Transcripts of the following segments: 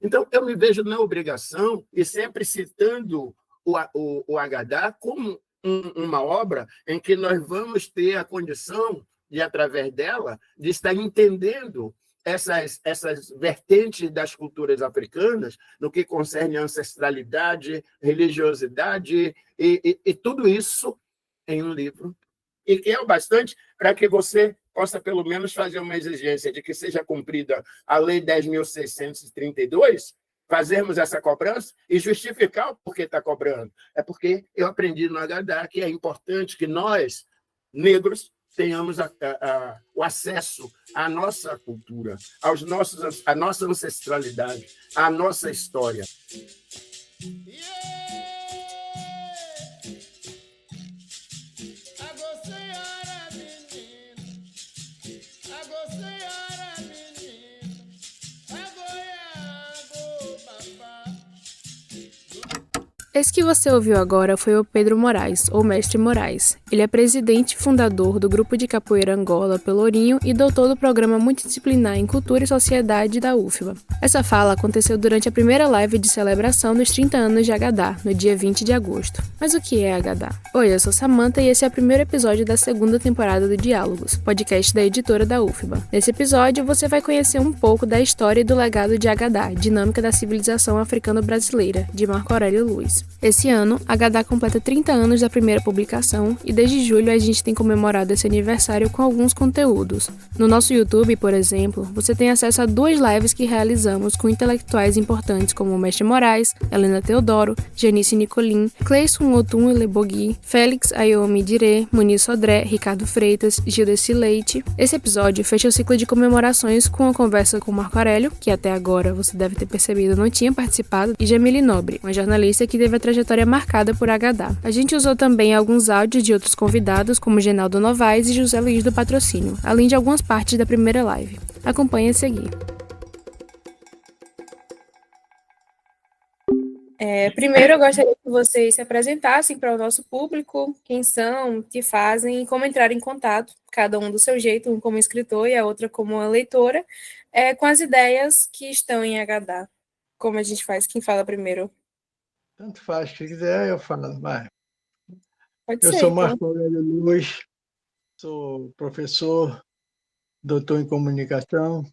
Então, eu me vejo na obrigação, e sempre citando o Agadá como uma obra em que nós vamos ter a condição de, através dela, de estar entendendo essas vertentes das culturas africanas no que concerne a ancestralidade, religiosidade e tudo isso em um livro. E que é o bastante para que você possa, pelo menos, fazer uma exigência de que seja cumprida a Lei 10.632, fazermos essa cobrança e justificar o porquê está cobrando. É porque eu aprendi no Agadá que é importante que nós, negros, tenhamos o acesso à nossa cultura, à nossa ancestralidade, à nossa história. Esse que você ouviu agora foi o Pedro Moraes, ou Mestre Moraes. Ele é presidente e fundador do Grupo de Capoeira Angola Pelourinho e doutor do Programa Multidisciplinar em Cultura e Sociedade da UFBA. Essa fala aconteceu durante a primeira live de celebração dos 30 anos de Agadá, no dia 20 de agosto. Mas o que é Agadá? Oi, eu sou Samantha e esse é o primeiro episódio da segunda temporada do Diálogos, podcast da editora da UFBA. Nesse episódio, você vai conhecer um pouco da história e do legado de Agadá, Dinâmica da Civilização Africano-Brasileira, de Marco Aurélio Luz. Esse ano, Agadá completa 30 anos da primeira publicação e desde julho a gente tem comemorado esse aniversário com alguns conteúdos. No nosso YouTube, por exemplo, você tem acesso a 2 lives que realizamos com intelectuais importantes como Mestre Moraes, Helena Teodoro, Janice Nicolin, Cleison Otun Lebogui, Félix Ayomi Dirê, Muniz Sodré, Ricardo Freitas, Gildeci Leite. Esse episódio fecha o ciclo de comemorações com a conversa com Marco Aurélio, que até agora você deve ter percebido não tinha participado, e Jamile Nobre, uma jornalista que teve a trajetória marcada por Agadá. A gente usou também alguns áudios de outros convidados, como Genaldo Novaes e José Luiz do Patrocínio, além de algumas partes da primeira live. Acompanhe a seguir. Primeiro, eu gostaria que vocês se apresentassem para o nosso público, quem são, o que fazem e como entrar em contato, cada um do seu jeito, um como escritor e a outra como uma leitora, com as ideias que estão em Agadá. Como a gente faz? Quem fala primeiro? Tanto faz, se quiser eu falo. Vai. Pode Eu ser, sou então. Marco Aurélio Luz, sou professor, doutor em comunicação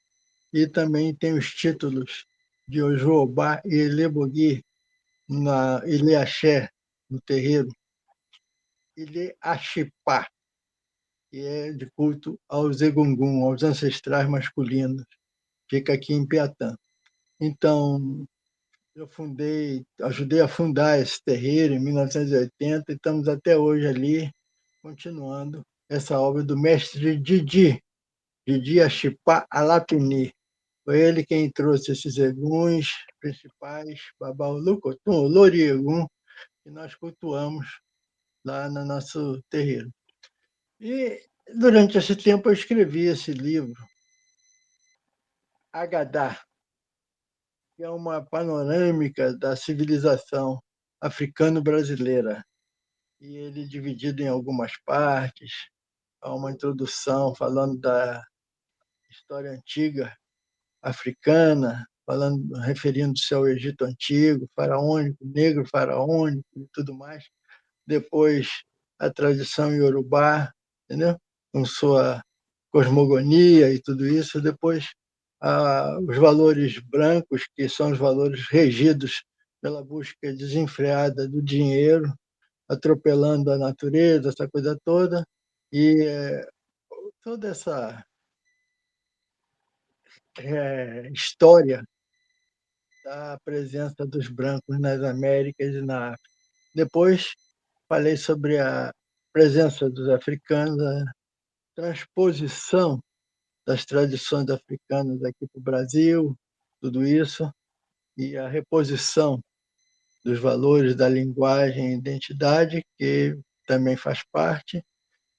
e também tenho os títulos de Ojoobá e Elebogui na Ilê Axé, no terreiro, Ilê Axipá, que é de culto aos Egungun, aos ancestrais masculinos. Fica aqui em Piatã. Então, eu ajudei a fundar esse terreiro em 1980 e estamos até hoje ali, continuando essa obra do mestre Didi Achipá Alapini. Foi ele quem trouxe esses eguns principais, Babau Lucotum, Loriegum, que nós cultuamos lá no nosso terreiro. E durante esse tempo eu escrevi esse livro, Agadá, que é uma panorâmica da civilização africano-brasileira. E ele é dividido em algumas partes. Há uma introdução falando da história antiga africana, referindo-se ao Egito Antigo, faraônico, negro faraônico e tudo mais. Depois, a tradição iorubá, entendeu? Com sua cosmogonia e tudo isso. Depois, os valores brancos, que são os valores regidos pela busca desenfreada do dinheiro, atropelando a natureza, essa coisa toda. E toda essa história da presença dos brancos nas Américas e na África. Depois, falei sobre a presença dos africanos, a transposição das tradições africanas aqui para o Brasil, tudo isso, e a reposição dos valores da linguagem e identidade, que também faz parte.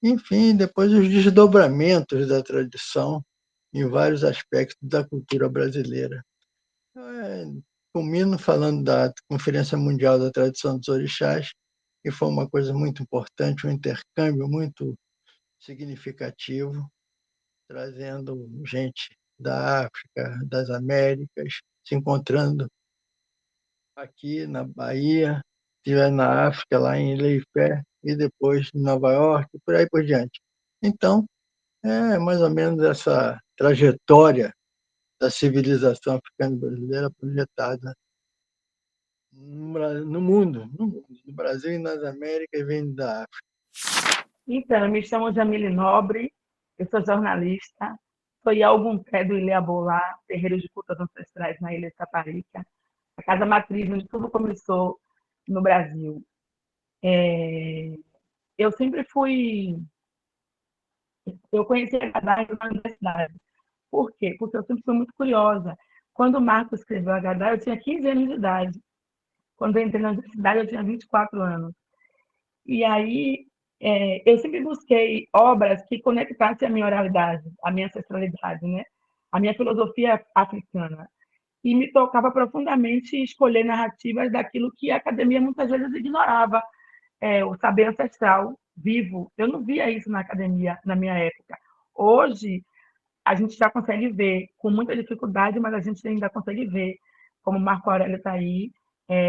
Enfim, depois os desdobramentos da tradição em vários aspectos da cultura brasileira. Culmino falando da Conferência Mundial da Tradição dos Orixás, que foi uma coisa muito importante, um intercâmbio muito significativo, trazendo gente da África, das Américas, se encontrando aqui na Bahia, estiver na África, lá em Leifé, e depois em Nova York, e por aí por diante. Então, é mais ou menos essa trajetória da civilização africana brasileira projetada no mundo, no Brasil e nas Américas, e vem da África. Então, eu me chamo Jamile Nobre, eu sou jornalista, sou Yalgunté do Ilê Abolá, terreiro de cultos ancestrais na Ilha de Taparica, a casa matriz onde tudo começou no Brasil. Eu sempre fui... Eu conheci a Gadá na universidade. Por quê? Porque eu sempre fui muito curiosa. Quando o Marco escreveu a Gadá, eu tinha 15 anos de idade. Quando eu entrei na universidade, eu tinha 24 anos. E aí, eu sempre busquei obras que conectassem a minha oralidade, a minha ancestralidade, né? A minha filosofia africana. E me tocava profundamente escolher narrativas daquilo que a academia muitas vezes ignorava, o saber ancestral vivo. Eu não via isso na academia na minha época. Hoje, a gente já consegue ver, com muita dificuldade, mas a gente ainda consegue ver, como Marco Aurélio está aí,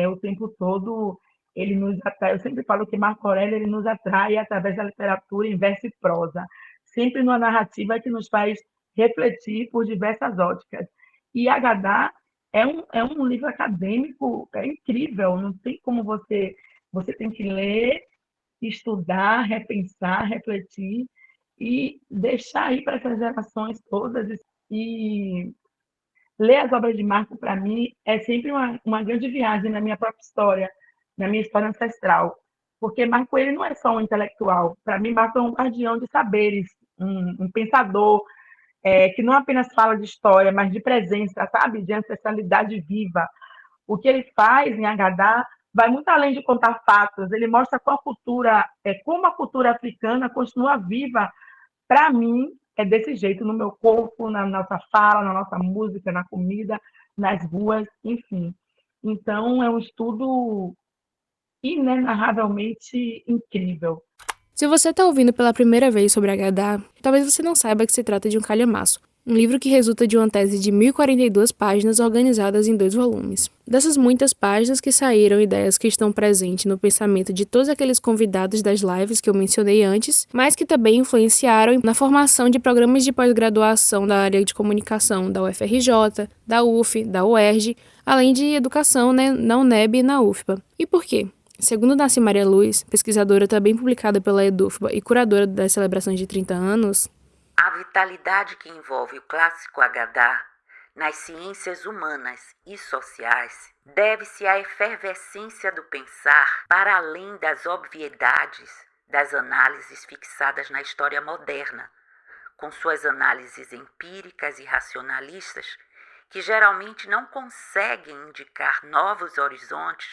o tempo todo, ele nos atrai. Eu sempre falo que Marco Aurélio ele nos atrai através da literatura em verso e prosa, sempre numa narrativa que nos faz refletir por diversas óticas. E Agadá é um livro acadêmico, é incrível, não tem como você tem que ler, estudar, repensar, refletir e deixar aí para essas gerações todas. E ler as obras de Marco, para mim, é sempre uma grande viagem na minha própria história, na minha história ancestral. Porque Marco ele não é só um intelectual. Para mim, Marco é um guardião de saberes, um pensador que não apenas fala de história, mas de presença, sabe? De ancestralidade viva. O que ele faz em Agadá vai muito além de contar fatos. Ele mostra como a cultura africana continua viva. Para mim, é desse jeito, no meu corpo, na nossa fala, na nossa música, na comida, nas ruas, enfim. Então, é um estudo inenarravelmente incrível. Se você está ouvindo pela primeira vez sobre Agadá, talvez você não saiba que se trata de um calhamaço, um livro que resulta de uma tese de 1042 páginas organizadas em 2 volumes. Dessas muitas páginas que saíram ideias que estão presentes no pensamento de todos aqueles convidados das lives que eu mencionei antes, mas que também influenciaram na formação de programas de pós-graduação da área de comunicação da UFRJ, da UF, da UERJ, além de educação na UNEB e na UFPA. E por quê? Segundo Nasci Maria Luz, pesquisadora também publicada pela EDUFBA e curadora das celebrações de 30 anos, a vitalidade que envolve o clássico Agadá nas ciências humanas e sociais deve-se à efervescência do pensar para além das obviedades das análises fixadas na história moderna, com suas análises empíricas e racionalistas que geralmente não conseguem indicar novos horizontes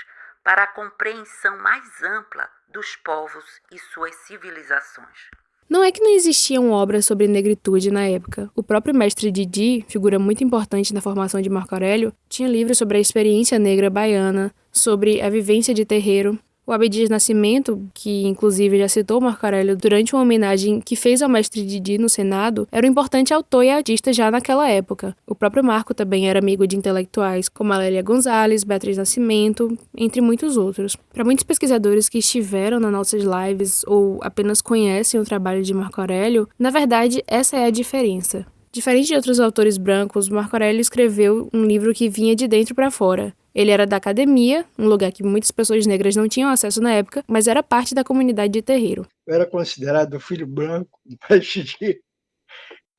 para a compreensão mais ampla dos povos e suas civilizações. Não é que não existiam obras sobre negritude na época. O próprio mestre Didi, figura muito importante na formação de Marco Aurélio, tinha livros sobre a experiência negra baiana, sobre a vivência de terreiro. O Abdias Nascimento, que inclusive já citou Marco Aurélio durante uma homenagem que fez ao mestre Didi no Senado, era um importante autor e artista já naquela época. O próprio Marco também era amigo de intelectuais como a Lélia Gonzalez, Beatriz Nascimento, entre muitos outros. Para muitos pesquisadores que estiveram nas nossas lives ou apenas conhecem o trabalho de Marco Aurélio, na verdade essa é a diferença. Diferente de outros autores brancos, Marco Aurélio escreveu um livro que vinha de dentro para fora. Ele era da academia, um lugar que muitas pessoas negras não tinham acesso na época, mas era parte da comunidade de terreiro. Eu era considerado filho branco, mas de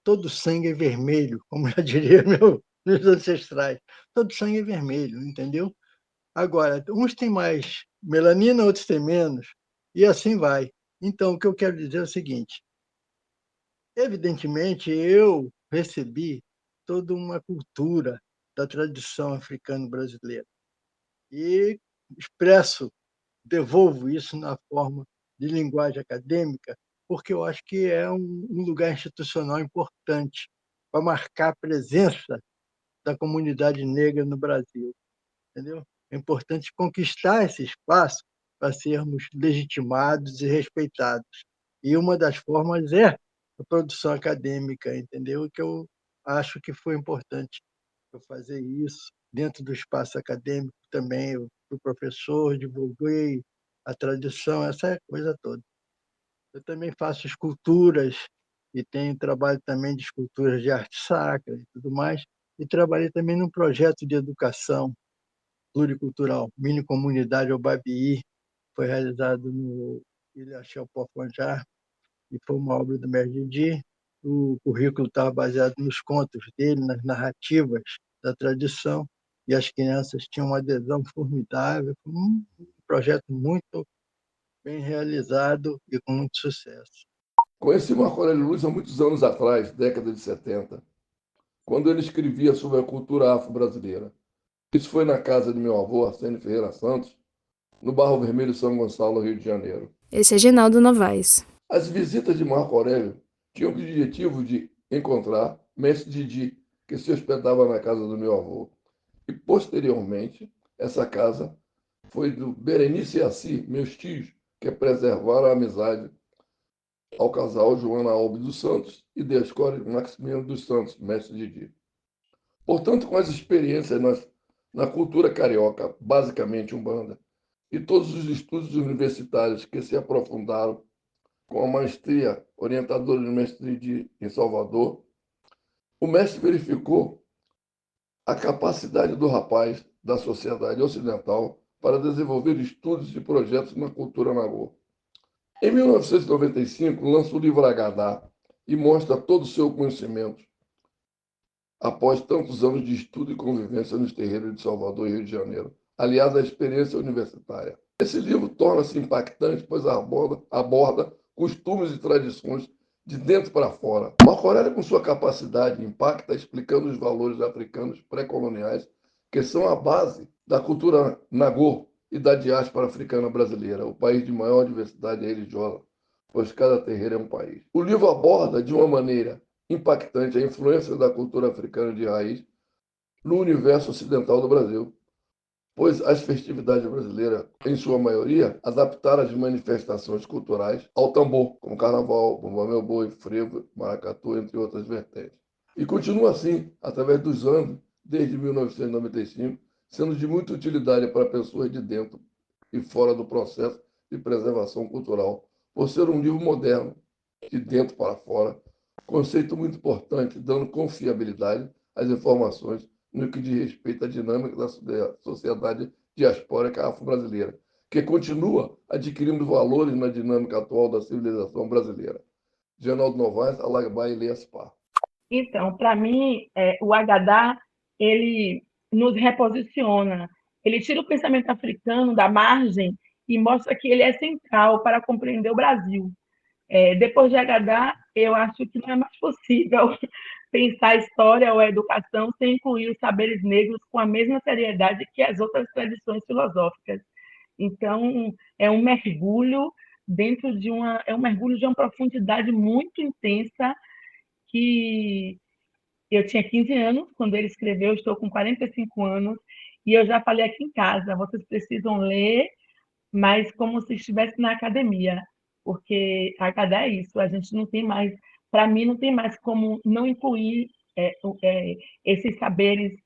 todo sangue é vermelho, como já diria meus ancestrais. Todo sangue é vermelho, entendeu? Agora, uns têm mais melanina, outros têm menos, e assim vai. Então, o que eu quero dizer é o seguinte: evidentemente, eu recebi toda uma cultura da tradição africano-brasileira e devolvo isso na forma de linguagem acadêmica, porque eu acho que é um lugar institucional importante para marcar a presença da comunidade negra no Brasil, entendeu? É importante conquistar esse espaço para sermos legitimados e respeitados. E uma das formas é a produção acadêmica, entendeu? Que eu acho que foi importante eu fazer isso dentro do espaço acadêmico também, eu fui professor, divulguei a tradição, essa coisa toda. Eu também faço esculturas e tenho trabalho também de esculturas de arte sacra e tudo mais, e trabalhei também num projeto de educação pluricultural, Mini Comunidade Obabií, foi realizado no Ilha Chelpofonjá, e foi uma obra do Mestre Didi. O currículo estava baseado nos contos dele, nas narrativas da tradição, e as crianças tinham uma adesão formidável. Foi um projeto muito bem realizado e com muito sucesso. Conheci Marco Aurélio Luz há muitos anos atrás, década de 70, quando ele escrevia sobre a cultura afro-brasileira. Isso foi na casa de meu avô, Arsênio Ferreira Santos, no Barro Vermelho, São Gonçalo, Rio de Janeiro. Esse é Genaldo Novaes. As visitas de Marco Aurélio tinham o objetivo de encontrar Mestre Didi, que se hospedava na casa do meu avô. E, posteriormente, essa casa foi do Berenice e Assi, meus tios, que preservaram a amizade ao casal Joana Alves dos Santos e Diascore Maximiano dos Santos, Mestre Didi. Portanto, com as experiências na cultura carioca, basicamente umbanda, e todos os estudos universitários que se aprofundaram com a maestria orientadora do Mestre Didi em Salvador, o mestre verificou a capacidade do rapaz da sociedade ocidental para desenvolver estudos e projetos na cultura nagô. Em 1995, lança o livro Agadá e mostra todo o seu conhecimento após tantos anos de estudo e convivência nos terreiros de Salvador e Rio de Janeiro, aliás à experiência universitária. Esse livro torna-se impactante, pois aborda costumes e tradições de dentro para fora. Marco Aurélio, com sua capacidade, impacta explicando os valores africanos pré-coloniais que são a base da cultura nagô e da diáspora africana brasileira, o país de maior diversidade religiosa, pois cada terreiro é um país. O livro aborda de uma maneira impactante a influência da cultura africana de raiz no universo ocidental do Brasil, pois as festividades brasileiras, em sua maioria, adaptaram as manifestações culturais ao tambor, como carnaval, bumba meu boi, frevo, maracatu, entre outras vertentes. E continua assim, através dos anos, desde 1995, sendo de muita utilidade para pessoas de dentro e fora do processo de preservação cultural, por ser um livro moderno, de dentro para fora, conceito muito importante, dando confiabilidade às informações no que diz respeito à dinâmica da sociedade diaspórica afro-brasileira, que continua adquirindo valores na dinâmica atual da civilização brasileira. Genaldo Novaes, Alagba e Leaspar. Então, para mim, o Agadá, ele nos reposiciona. Ele tira o pensamento africano da margem e mostra que ele é central para compreender o Brasil. Depois de Agadá, eu acho que não é mais possível pensar a história ou a educação sem incluir os saberes negros com a mesma seriedade que as outras tradições filosóficas. Então, é um mergulho é um mergulho de uma profundidade muito intensa que eu tinha 15 anos quando ele escreveu, estou com 45 anos, e eu já falei aqui em casa, vocês precisam ler, mas como se estivesse na academia, porque a cada é isso, a gente não tem mais, para mim, não tem mais como não incluir esses saberes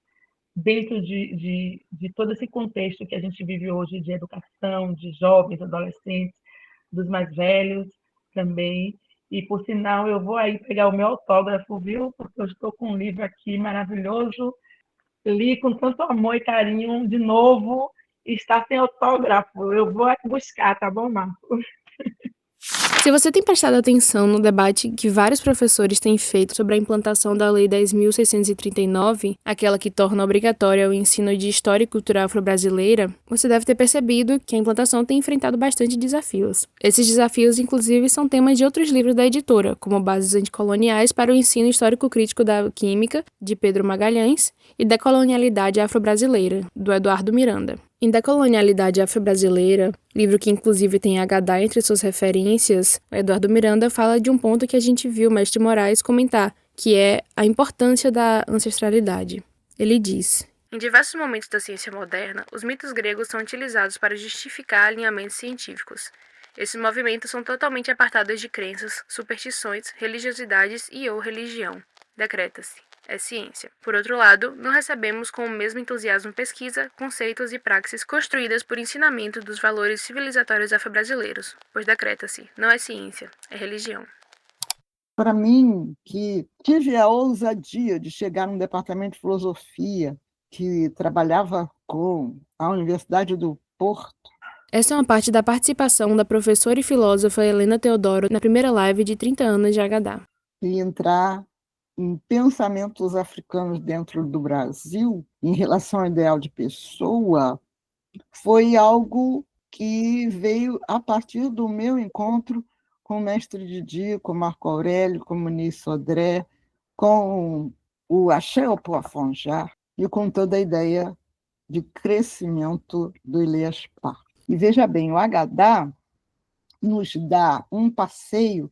dentro de todo esse contexto que a gente vive hoje de educação, de jovens, adolescentes, dos mais velhos também. E, por sinal, eu vou aí pegar o meu autógrafo, viu? Porque eu estou com um livro aqui maravilhoso, li com tanto amor e carinho de novo, e está sem autógrafo. Eu vou buscar, tá bom, Marco? Se você tem prestado atenção no debate que vários professores têm feito sobre a implantação da Lei 10.639, aquela que torna obrigatório o ensino de História e Cultura Afro-Brasileira, você deve ter percebido que a implantação tem enfrentado bastante desafios. Esses desafios, inclusive, são temas de outros livros da editora, como Bases Anticoloniais para o Ensino Histórico-Crítico da Química, de Pedro Magalhães, e Decolonialidade Afro-Brasileira, do Eduardo Miranda. Em Decolonialidade Afro-Brasileira, livro que inclusive tem Agadá entre suas referências, Eduardo Miranda fala de um ponto que a gente viu o Mestre Moraes comentar, que é a importância da ancestralidade. Ele diz: em diversos momentos da ciência moderna, os mitos gregos são utilizados para justificar alinhamentos científicos. Esses movimentos são totalmente apartados de crenças, superstições, religiosidades e ou religião. Decreta-se. é ciência. Por outro lado, não recebemos com o mesmo entusiasmo pesquisa, conceitos e praxes construídas por ensinamento dos valores civilizatórios afro-brasileiros, pois decreta-se, não é ciência, é religião. Para mim, que tive a ousadia de chegar num departamento de filosofia que trabalhava com a Universidade do Porto. Essa é uma parte da participação da professora e filósofa Helena Teodoro na primeira live de 30 anos de HD. E entrar em pensamentos africanos dentro do Brasil, em relação ao ideal de pessoa, foi algo que veio a partir do meu encontro com o mestre Didi, com Marco Aurélio, com Muniz Sodré, com o Achille Poafongá e com toda a ideia de crescimento do Elias Pá. E veja bem, o HD nos dá um passeio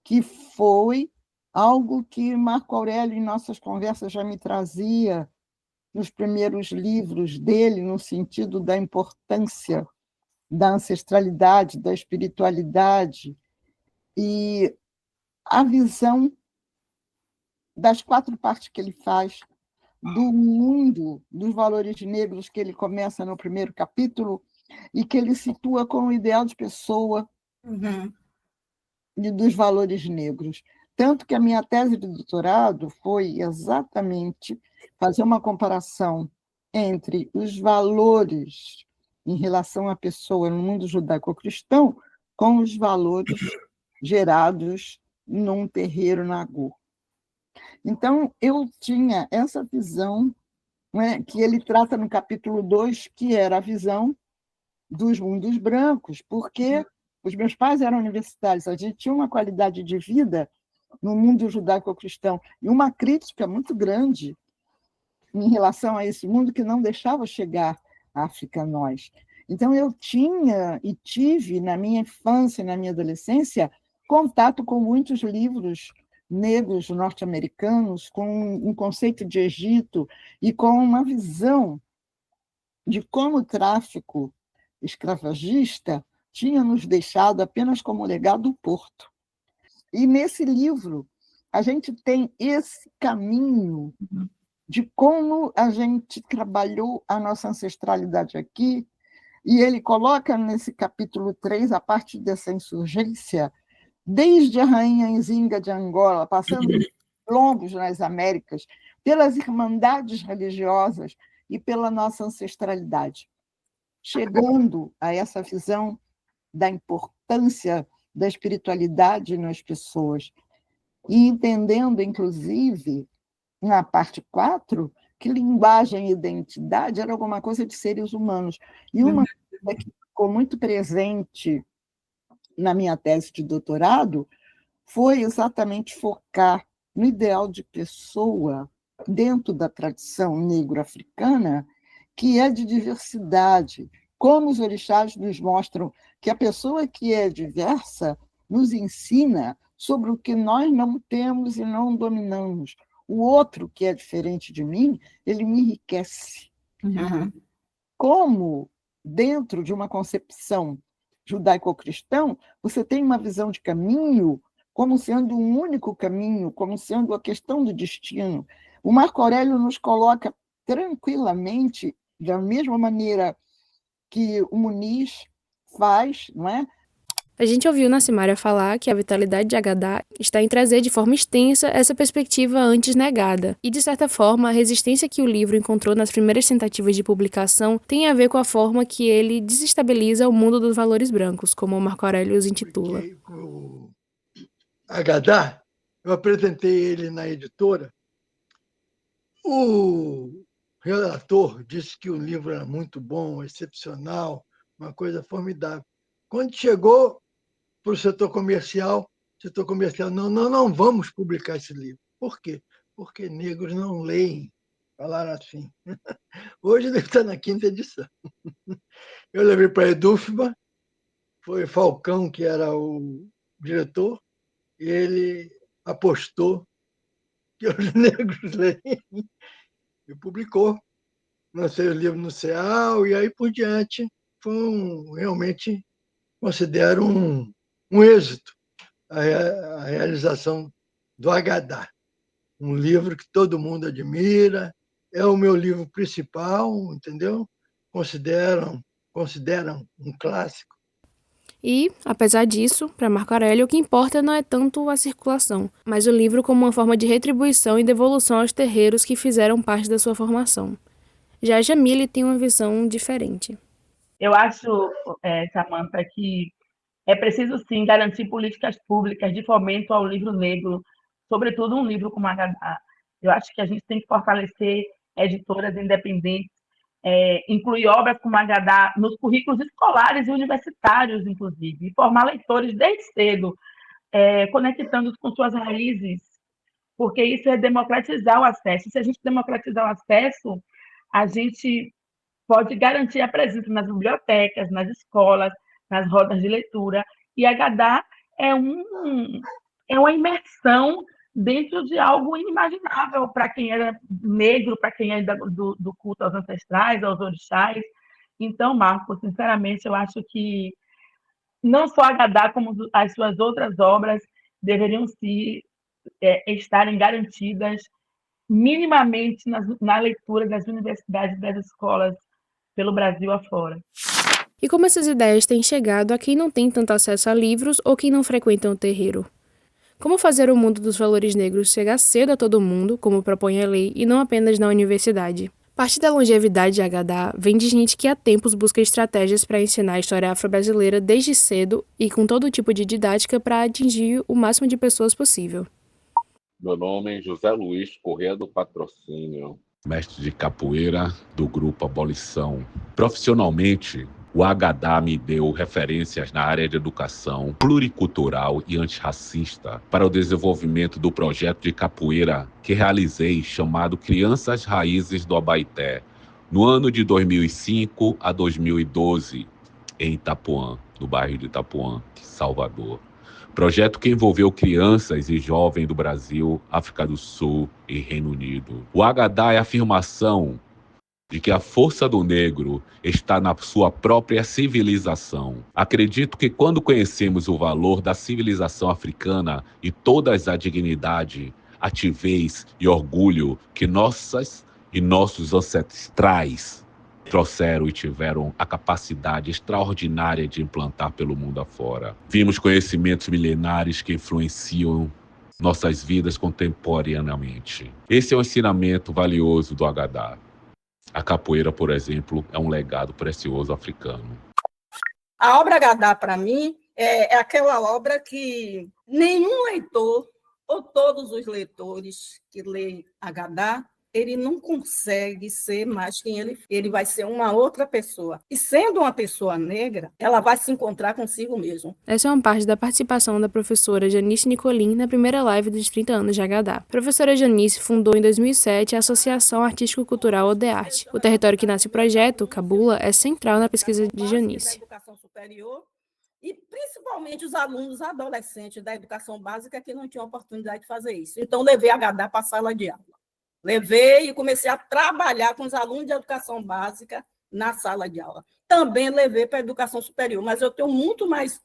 que foi algo que Marco Aurélio, em nossas conversas, já me trazia nos primeiros livros dele, no sentido da importância da ancestralidade, da espiritualidade, e a visão das 4 partes que ele faz do mundo dos valores negros, que ele começa no primeiro capítulo, e que ele situa como ideal de pessoa e dos valores negros. Tanto que a minha tese de doutorado foi exatamente fazer uma comparação entre os valores em relação à pessoa no mundo judaico-cristão com os valores gerados num terreiro nagô. Então, eu tinha essa visão, né, que ele trata no capítulo 2, que era a visão dos mundos brancos, porque os meus pais eram universitários, a gente tinha uma qualidade de vida no mundo judaico-cristão e uma crítica muito grande em relação a esse mundo que não deixava chegar a África a nós. Então, eu tinha e tive, na minha infância e na minha adolescência, contato com muitos livros negros norte-americanos, com um conceito de Egito e com uma visão de como o tráfico escravagista tinha nos deixado apenas como legado do Porto. E nesse livro, a gente tem esse caminho de como a gente trabalhou a nossa ancestralidade aqui, e ele coloca nesse capítulo 3, a parte dessa insurgência, desde a rainha Nzinga de Angola, passando por lombos nas Américas, pelas irmandades religiosas e pela nossa ancestralidade, chegando a essa visão da importância da espiritualidade nas pessoas e entendendo, inclusive, na parte 4, que linguagem e identidade era alguma coisa de seres humanos. E uma coisa que ficou muito presente na minha tese de doutorado foi exatamente focar no ideal de pessoa dentro da tradição negro-africana, que é de diversidade, como os orixás nos mostram que a pessoa que é diversa nos ensina sobre o que nós não temos e não dominamos. O outro que é diferente de mim, ele me enriquece. Como, dentro de uma concepção judaico-cristã, você tem uma visão de caminho como sendo um único caminho, como sendo a questão do destino. O Marco Aurélio nos coloca tranquilamente, da mesma maneira que o Muniz faz, não é? A gente ouviu Nacimária falar que a vitalidade de HD está em trazer de forma extensa essa perspectiva antes negada. E, de certa forma, a resistência que o livro encontrou nas primeiras tentativas de publicação tem a ver com a forma que ele desestabiliza o mundo dos valores brancos, como o Marco Aurélio os intitula. O HD, eu apresentei ele na editora. O relator disse que o livro era muito bom, excepcional, uma coisa formidável. Quando chegou para o setor comercial, não vamos publicar esse livro. Por quê? Porque negros não leem. Falaram assim. Hoje ele está na 5ª edição. Eu levei para a Edufma, foi Falcão, que era o diretor, e ele apostou que os negros leem e publicou. Lancei o livro no CEAL e aí por diante foi realmente, considero um êxito a realização do HD. um livro que todo mundo admira, é o meu livro principal, entendeu? Consideram um clássico. E, apesar disso, para Marco Aurélio, o que importa não é tanto a circulação, mas o livro como uma forma de retribuição e devolução aos terreiros que fizeram parte da sua formação. Já a Jamile tem uma visão diferente. Eu acho, Samantha, que é preciso, sim, garantir políticas públicas de fomento ao livro negro, sobretudo um livro como Agadá. Eu acho que a gente tem que fortalecer editoras independentes, incluir obras como Agadá nos currículos escolares e universitários, inclusive, e formar leitores desde cedo, conectando-os com suas raízes, porque isso é democratizar o acesso. Se a gente democratizar o acesso, a gente pode garantir a presença nas bibliotecas, nas escolas, nas rodas de leitura. E Agadá é uma imersão dentro de algo inimaginável para quem era negro, para quem é do culto aos ancestrais, aos orixás. Então, Marco, sinceramente, eu acho que não só Agadá, como as suas outras obras deveriam estarem garantidas minimamente na leitura das universidades e das escolas pelo Brasil afora. E como essas ideias têm chegado a quem não tem tanto acesso a livros ou quem não frequenta o terreiro? Como fazer o mundo dos valores negros chegar cedo a todo mundo, como propõe a lei, e não apenas na universidade? Parte da longevidade de Agadá vem de gente que há tempos busca estratégias para ensinar a história afro-brasileira desde cedo e com todo tipo de didática para atingir o máximo de pessoas possível. Meu nome é José Luiz Corrêa do Patrocínio, mestre de capoeira do Grupo Abolição. Profissionalmente, o Agadá me deu referências na área de educação pluricultural e antirracista para o desenvolvimento do projeto de capoeira que realizei chamado Crianças Raízes do Abaeté, no ano de 2005 a 2012, em Itapuã, no bairro de Itapuã, Salvador. Projeto que envolveu crianças e jovens do Brasil, África do Sul e Reino Unido. O Agadá é a afirmação de que a força do negro está na sua própria civilização. Acredito que quando conhecemos o valor da civilização africana e todas a dignidade, ativez e orgulho que nossas e nossos ancestrais trouxeram e tiveram a capacidade extraordinária de implantar pelo mundo afora. Vimos conhecimentos milenares que influenciam nossas vidas contemporaneamente. Esse é um ensinamento valioso do Agadá. A capoeira, por exemplo, é um legado precioso africano. A obra Agadá, para mim, é aquela obra que nenhum leitor, ou todos os leitores que leem Agadá, ele não consegue ser mais quem ele vai ser uma outra pessoa. E sendo uma pessoa negra, ela vai se encontrar consigo mesmo. Essa é uma parte da participação da professora Janice Nicolin na primeira live dos 30 anos de Agadá. A professora Janice fundou em 2007 a Associação Artístico-Cultural Odearte. O território que nasce o projeto, Cabula, é central na pesquisa de Janice. E principalmente os alunos adolescentes da educação básica que não tinham oportunidade de fazer isso. Então, levei Agadá para a sala de aula. Levei e comecei a trabalhar com os alunos de educação básica na sala de aula. Também levei para a educação superior, mas eu tenho muito mais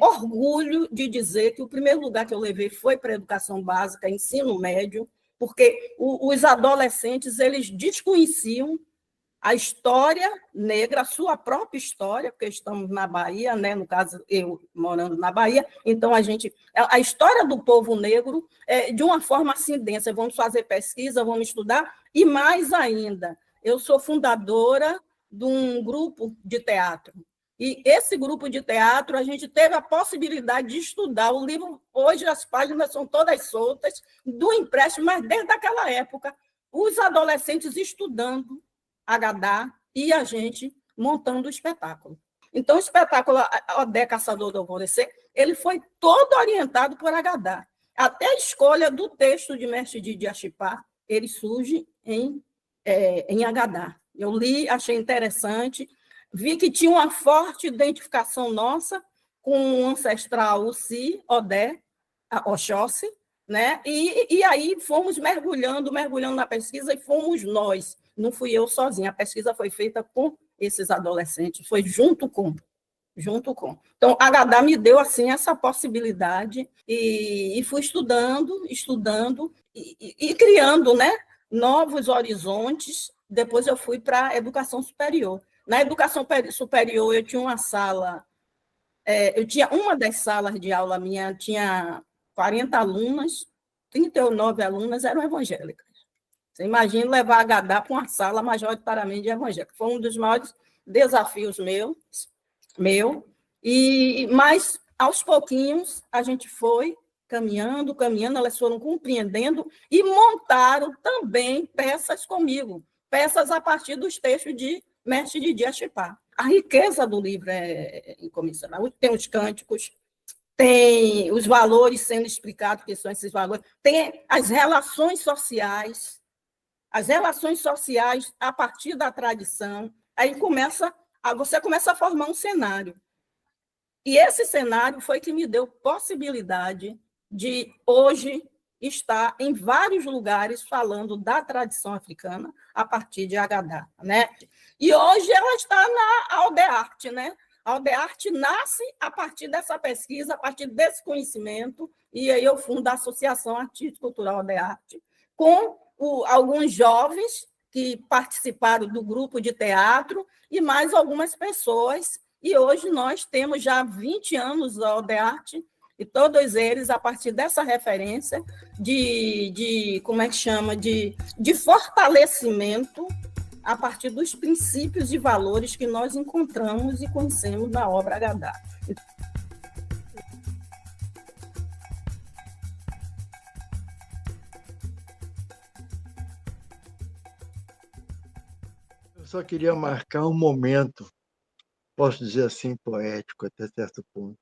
orgulho de dizer que o primeiro lugar que eu levei foi para a educação básica, ensino médio, porque os adolescentes eles desconheciam a história negra, a sua própria história, porque estamos na Bahia, né? No caso, eu morando na Bahia, então a história do povo negro, de uma forma assim densa, vamos fazer pesquisa, vamos estudar, e mais ainda, eu sou fundadora de um grupo de teatro, e esse grupo de teatro, a gente teve a possibilidade de estudar o livro, hoje as páginas são todas soltas, do empréstimo, mas desde aquela época, os adolescentes estudando Agadá e a gente montando o espetáculo. Então, o espetáculo Odé Caçador do Alvorecer, ele foi todo orientado por Agadá. Até a escolha do texto de Mestre Didi Achipá, ele surge em Agadá. Eu li, achei interessante, vi que tinha uma forte identificação nossa com o ancestral Uci, Odé, Oxóssi, né? E aí fomos mergulhando na pesquisa e fomos nós. Não fui eu sozinha, a pesquisa foi feita com esses adolescentes, foi junto com. junto com. Então, Agadá me deu assim essa possibilidade e fui estudando e criando, né, novos horizontes. Depois eu fui para a educação superior. Na educação superior eu tinha uma sala, eu tinha uma das salas de aula minha, tinha 40 alunas, 39 alunas eram evangélicas. Você imagina levar Agadá para uma sala majoritariamente evangélica. Foi um dos maiores desafios meu, mas aos pouquinhos a gente foi caminhando, elas foram compreendendo e montaram também peças comigo, peças a partir dos textos de Mestre Didi Achipá. A riqueza do livro é incomensurável. Tem os cânticos, tem os valores sendo explicados, que são esses valores, tem as relações sociais a partir da tradição. Aí você começa a formar um cenário. E esse cenário foi que me deu possibilidade de, hoje, estar em vários lugares falando da tradição africana a partir de Agadá, né? E hoje ela está na Aldearte, né? A Aldearte nasce a partir dessa pesquisa, a partir desse conhecimento, e aí eu fundo a Associação Artística Cultural Aldearte, com alguns jovens que participaram do grupo de teatro e mais algumas pessoas. E hoje nós temos já 20 anos a Aldearte, e todos eles, a partir dessa referência como é que chama, de fortalecimento a partir dos princípios e valores que nós encontramos e conhecemos na obra Agadá. Eu só queria marcar um momento, posso dizer assim, poético até certo ponto.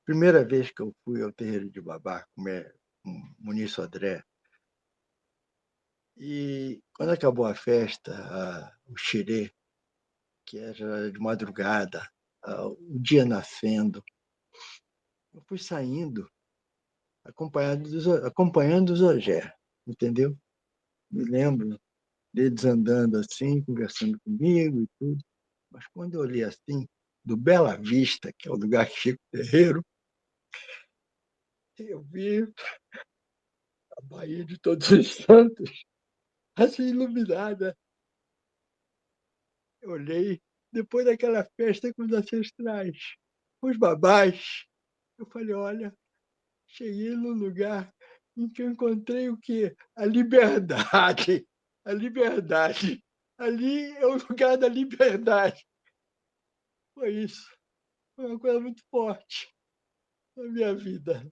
Primeira vez que eu fui ao terreiro de Babá com Muniz Sodré, e quando acabou a festa, o xirê, que era de madrugada, o dia nascendo, eu fui saindo acompanhando o Zogé, entendeu? Me lembro deles andando assim, conversando comigo e tudo. Mas quando eu olhei assim, do Bela Vista, que é o lugar que fica o terreiro, eu vi a Baía de Todos os Santos, assim, iluminada. Eu olhei, depois daquela festa com os ancestrais, os babás, eu falei, olha, cheguei num lugar em que eu encontrei o quê? A liberdade. A liberdade. Ali é o lugar da liberdade. Foi isso. Foi uma coisa muito forte na minha vida.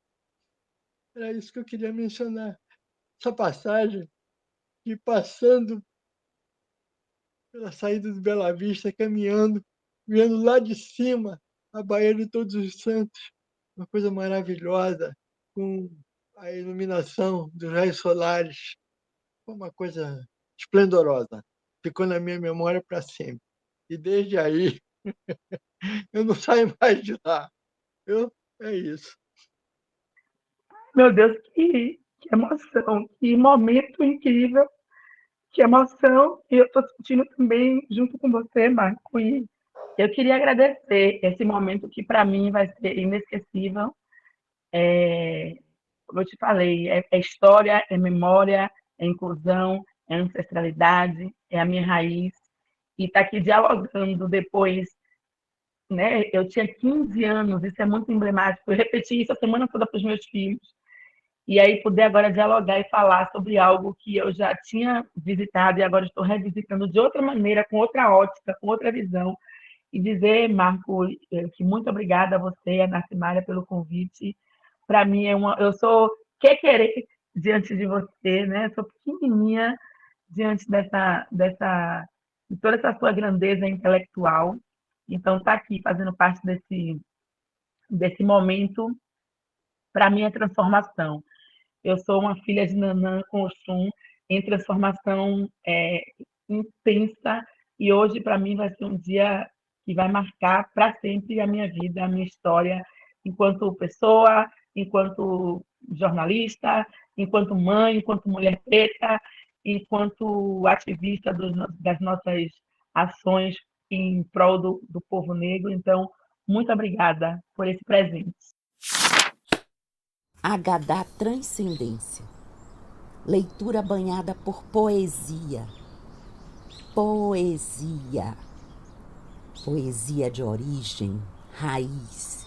Era isso que eu queria mencionar. Essa passagem de passando pela saída do Bela Vista, caminhando, vendo lá de cima a Baía de Todos os Santos, uma coisa maravilhosa, com a iluminação dos raios solares. Foi uma coisa esplendorosa. Ficou na minha memória para sempre. E desde aí, eu não saio mais de lá. É isso. Meu Deus, que emoção, que momento incrível, que emoção. E eu estou sentindo também junto com você, Marco. E eu queria agradecer esse momento que, para mim, vai ser inesquecível. Como eu te falei, é história, é memória, é inclusão, é ancestralidade, é a minha raiz. E estar aqui dialogando depois, né? Eu tinha 15 anos, isso é muito emblemático. Eu repeti isso a semana toda para os meus filhos. E aí poder agora dialogar e falar sobre algo que eu já tinha visitado e agora estou revisitando de outra maneira, com outra ótica, com outra visão. E dizer, Marco, que muito obrigada a você, a Narcimária, pelo convite. Para mim, eu sou querer diante de você, né? Sou pequenininha diante de toda essa sua grandeza intelectual. Então, estar aqui fazendo parte desse momento, para mim, é transformação. Eu sou uma filha de Nanã com Oxum, em transformação intensa, e hoje, para mim, vai ser um dia que vai marcar para sempre a minha vida, a minha história, enquanto pessoa, enquanto jornalista, enquanto mãe, enquanto mulher preta, enquanto ativista das nossas ações em prol do povo negro. Então, Muito obrigada por esse presente. Agadá Transcendência. Leitura banhada por poesia. Poesia. Poesia de origem, raiz.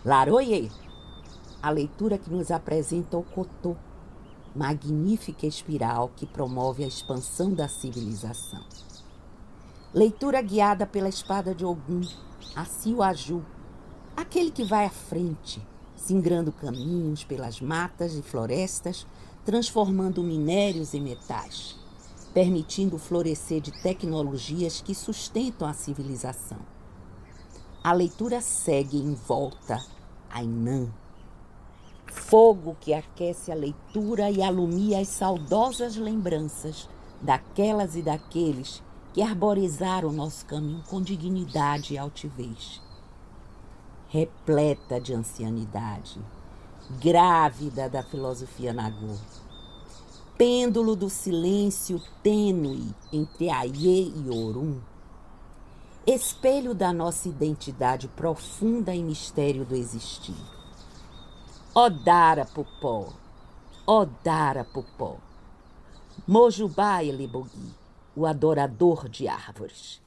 Laroye. A leitura que nos apresenta o Cotô, magnífica espiral que promove a expansão da civilização. Leitura guiada pela espada de Ogum, Aciu-Aju, aquele que vai à frente, singrando caminhos pelas matas e florestas, transformando minérios em metais, permitindo o florescer de tecnologias que sustentam a civilização. A leitura segue em volta a Inã, fogo que aquece a leitura e alumia as saudosas lembranças daquelas e daqueles que arborizaram o nosso caminho com dignidade e altivez. Repleta de ancianidade, grávida da filosofia Nagô, pêndulo do silêncio tênue entre Aie e Orum, espelho da nossa identidade profunda e mistério do existir. Odara Popó, Odara Popó, Mojubá Elebogui, o adorador de árvores.